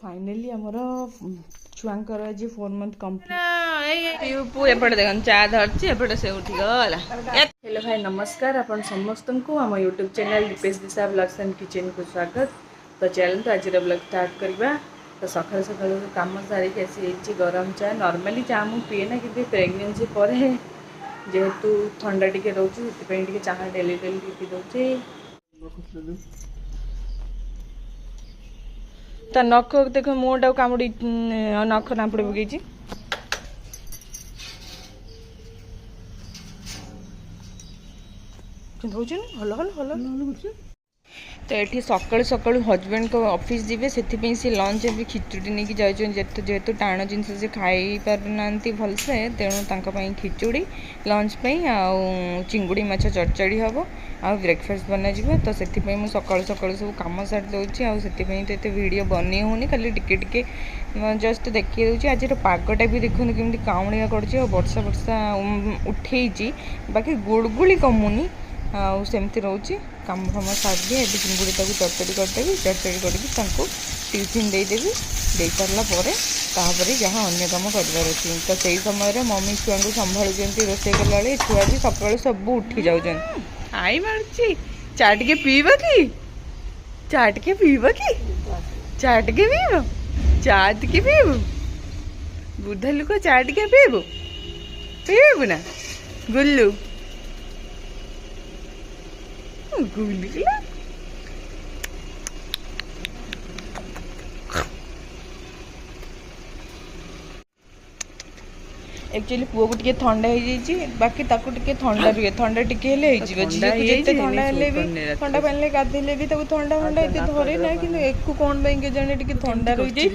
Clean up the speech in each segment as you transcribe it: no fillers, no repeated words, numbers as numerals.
Finally आमर छुआंकर आज 4 month complete एपटे देख चा धरची एपटे से उठी गला। हेलो भाई नमस्कार आपण समस्त को आम YouTube channel Deepesh Disha blogs and kitchen को स्वागत। तो चलते आज ब्लॉग स्टार्ट करवा। तो सकाल सकाल कम सारिक आसी गरम चा नॉर्मली चा मु पीए ना कि प्रेगनेंसी पर जेहेतु ठंडा टिके रोचे से चाह डेली डेली पी दौचे। ता नख देख मुटा कामुड़ी नख नापुड़ पकई भल भल भल। तो ये सकाल सकाल हजबैंड को ऑफिस जीवे से लंच भी खिचुड़ी नहीं कि जेहेतु टाण जिन से खाई पारना भलसे तेणु खिचुड़ी लंच चिंगुड़ी माछ चरचड़ी हम आ ब्रेकफास्ट बना तो से सकाल सकाल सब कम सारी दूसरी आते तो वीडियो बनी होनी खाली टिके जस्ट देखिए दूसरी। आज पागटा भी देखते केमती काउलिया कर वर्षा वर्षा उठे बाकी गुड़गुड़ी कमुनी आमती रोचे कम फम सारी ये चिंगुड़ी चरचड़ी करदेवी चरचड़ी करके टिफिन देदेवी दे सारापर जहाँ अन्य कम करार अच्छी। तो से समय मम्मी छुआ को संभालुं रोसे कला छुआ भी सकाल सब उठी जाऊँ आई मार्ची चा टे पीब कि चा टे पीब कि चा टे पीब चा टे पीब बुढ़ा लोक चा टे पीबू पीबू ना गुल्लू गुल्लू एक्चुअली पुओ को ठंडा हो जाए बाकी ताकू ठंडा रुए ठंडा टिके जिते ठंडा हेले भी ठंडा पानी गाधेले भी ठंडा ठंडा ये धरे ना कि एक कौन के जाने ठंडा रही जाए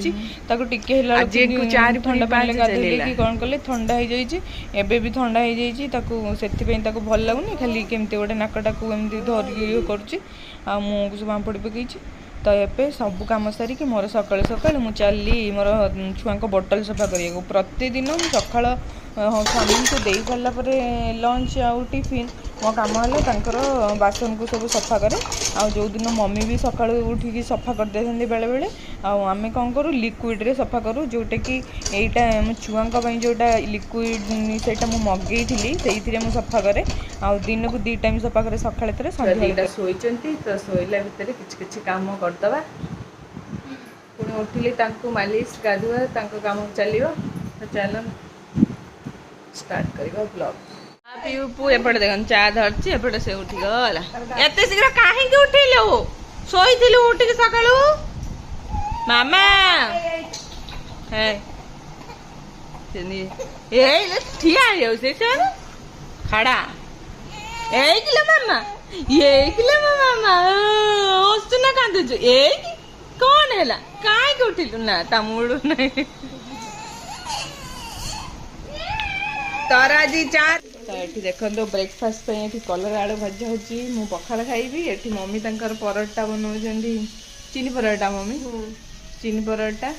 ठंडा पानी गाधेले कि कौन कले ठंडा हो जाए भी ठंडा हो जाए से भल लगुनि खाली केमती गोटे नाकटा को एमती धरिक कर मुँह को सब आंपड़ पकई। तो ये सब कम सारिक मोर सकाल सकाल मुझे चली मोर छुआ को बोतल सफा करने प्रतिदिन मुझे सका स्वामी को दे सारापर लंच आउ टिफिन मो कम है बासन को सब सफा करे जो दिन मम्मी भी सका उठिकी सफा करदे बेले बेले आम कौन करूँ लिक्विड्रे सफा करूँ जोटा कि यहीटा मो छुआ जोटा लिक्विड से मगई थी से सफा करे आ दिन को 2 टाइम सफा करे सकाଳେ थे सन्ध्या शोचती। तो शोला भितर कि कम करदे पुणी उठिले मालिश गाधुआ कम चलो। तो चल स्टार्ट करवा ब्लॉग। पू एपटे देख चा धरची एपटे से उठी गला। एत शीघ्र कहीं उठेल शोल उठिक सका मामा ठिया से खड़ा एक मामा ये मामा हसुना कांदुचु एक कौन है कहीं उठिलु ना ता मुड़ नहीं तराजी चार। तो ये देखो ब्रेकफास्ट ये कलर आलू भजा हो पखाड़ खाइबी ये मम्मी तंकर परोटा बनाऊँ चीनी परोटा मम्मी चीनी परोटा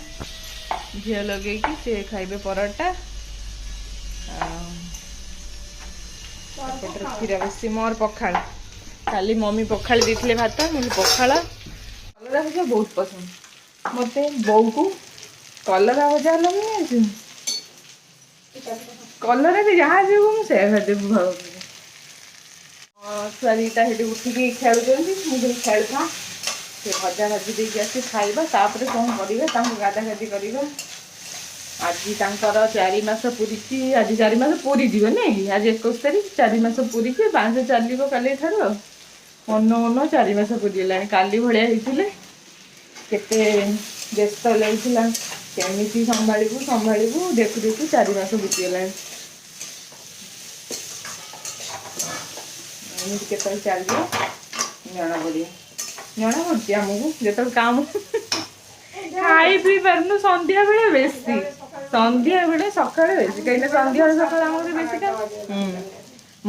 झील लगे सी खाइबे परोटा क्षीर बेसी मोर पखाड़ खाली मम्मी पखाड़ देते भात मुझे पखाड़ कलरा भजा बहुत पसंद मत बो को कलरा भजा लगे कलर भी जहाँ जो मुझे भाव छुआ दीटा उठिकी खेलुं मुझे खेलता से भजा भाजी देके आसी खाइबा तापर कौन करवा गाधा गाधी करवा। आज 4 मास पूरी आज 4 मास पूरी जीव नहीं आज 21 तारीख 4 मास पूरी 5 चलो काली ठार मन मन 4 मास पूरीगला काली भाया होते व्यस्त लगुला केमी संभालू देखु देखु 4 मास बीतीगला के चलिए जना पड़े जना पड़ी आमको जो काम खाई पी पारनु संध्या बेले बेसी संध्या बेले सका बेसी कहीं संध्या सका बेसी काम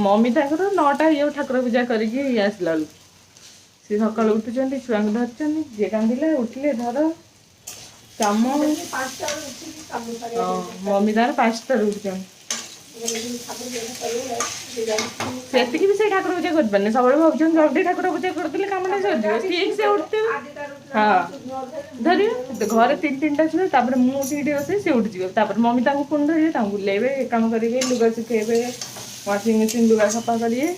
मम्मी तर 9टा ये ठाकुर पूजा करके आसला सी सका उठुं छुआ धरते जी कांदिले उठिले धर कम मम्मी तार 5टार उठुन ସେତିକି ବି ସେ ଠାକୁର ପୂଜା କରିପାରୁନି ସବୁବେଳେ ଭାବୁଛନ୍ତି ଜଲ୍ଦି ଠାକୁର ପୂଜା କରିଦେଲେ କାମଟା ସରିଯିବ ଠିକ ସେ ଉଠିଥିବ ହଁ ଧରିବେ ଘରେ 3-3ଟା ଛୁଆ ତାପରେ ମୁଁ ଉଠିକି ରୋଷେଇ ସେ ଉଠିଯିବ ତାପରେ ମମି ତାଙ୍କୁ ପୁଣି ଧରିବେ ତାଙ୍କୁ ବୁଲେଇବେ କାମ କରିବେ ଲୁଗା ଶୁଖେଇବେ ୱାସିଂ ମେସିନ୍ ଲୁଗା ସଫା କରିବେ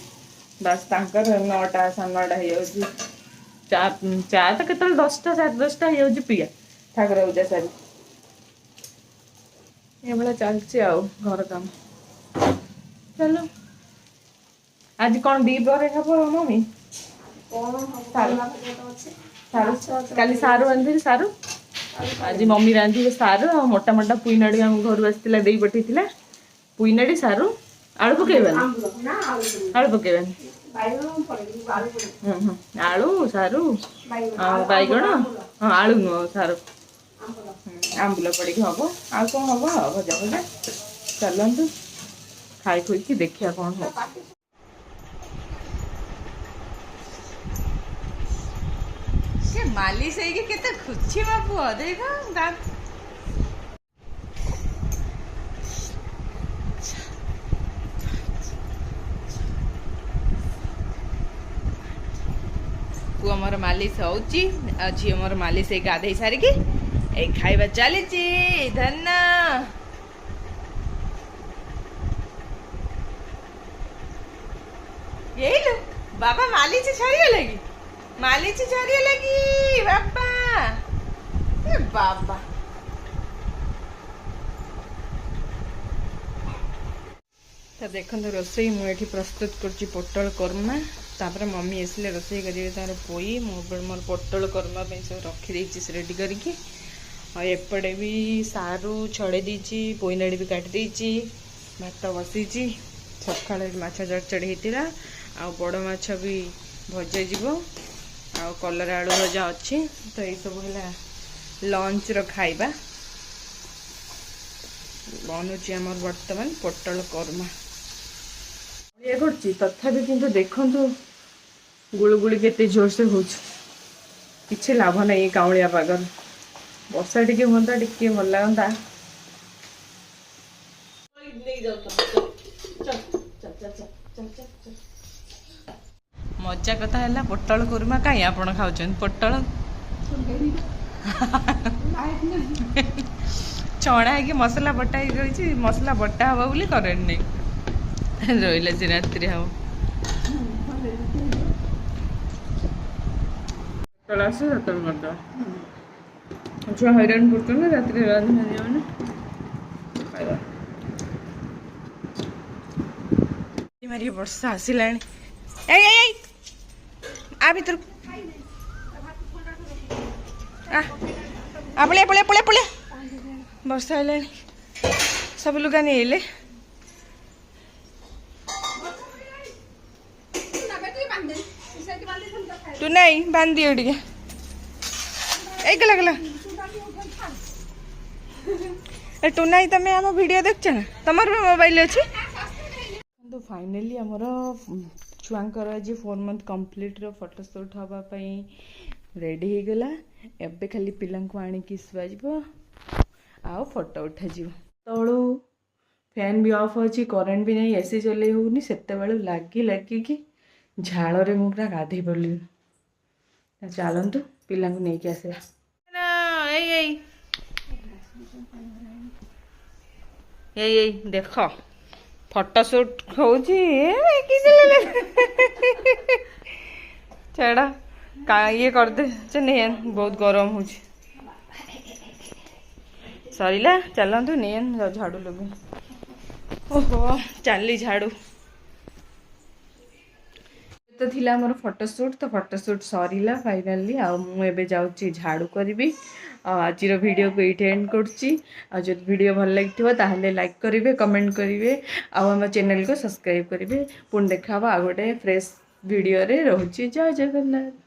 ବାସ୍ ତାଙ୍କର 9ଟା 9:30 ହେଇଯାଉଛି ଚା ତ କେତେବେଳେ 10ଟା 10:30 ହେଇଯାଉଛି ପିଆ ଠାକୁର ପୂଜା ସାରି ଏଭଳିଆ ଚାଲିଛି ଆଉ ଘର କାମ ଚାଲୁ आज कौन दी बरे खबर मम्मी काली सारू आंधी सारू आज मम्मी रांधी सारू आ मोटा मोटा पुईनाड़ी हम घर आसला दे पठे पुईनाड़ी सारू आलू पकेबानी आलू पकेबानी आलू सारू बैगण हाँ आलू नुह सारू आंबुल पड़ी हम आ कौन हम भजा भजा चलतु खाई खुई देखिया कौन हो मालिश है केते खुशी बापू देखो पुआ मोर मालिश होची झी मोर मालिश गाधे सारिकी ए खाइबा चलीची धन ये लो बाबा मालिश छड़ी लगी मालिश छड़ी लगी बाबा ए बाबा तो देखो रोसई मुझे प्रस्तुत कर पोटल कर्मा तापर मम्मी आसले रोसई करेंगे तार पोई मोर पोटल कर्मा सब रखी रेडी करके एपटे भी सारू छड़े देची पोईनाड़ी भी काट देची भात बसी सका माछ चढ़चढ़ होता आ बड़ माछ भी भजा जीव आ कलरा आलू भजा अच्छी तो ये सब है लंच रो खाइबा बनुची आम बर्तमान पोटल कर्मा ये करछि तथापि किंतु देखंतु गुळगुळी केते जोर से हो किछि लाभ नहीं काउलिया पागर वर्षा टिके होता टिके भल लगता मजा कथा है पोटल कुर्मा कहीं आप खाऊं पोटल छणा है मसला बटा रही मसला बटा हम बोली करेंट नहीं रही से रात्रि हम पोटल आस छुआ हैरान कर रात मारी वर्षा आसला आ भीतर पड़े पड़े पड़े पड़े वर्षा है सब लुगा नहीं तू नहीं बांध दियो टे गला गला टू नहीं तुम आम वीडियो देख ना तुम मोबाइल अच्छी तो फाइनली आमर छुआंकर आज 4 मंथ कंप्लीट रो फोटोशूट हाँपाई रेडी हो गला एबे खाली पिला आणिकी शुआଯିव आउ फोटो उठा तलू फैन भी ऑफ अच्छी करेन्ट भी नहीं एसी चल होनी से लगिकी झाड़ में पूरा गाधे पड़ली चलतु पिला नहीं आसा देख फोटोशूट होची छेड़ा का ये करदे नहीं बहुत गरम हो सरीला चलतु नहीं झाड़ू लगे ओहो चली झाड़ू तो थिला मोर फोटोशूट तो फोटोशूट सरीला फाइनाली आ मुझे जाऊँगी झाड़ू करी आज वीडियो को ये एंड कर वीडियो भल लगी ताहले लाइक करेंगे कमेंट करेंगे आम चैनल को सब्सक्राइब करेंगे पुणी देखा आ गोटे फ्रेश वीडियो रे रोची जय जगन्नाथ।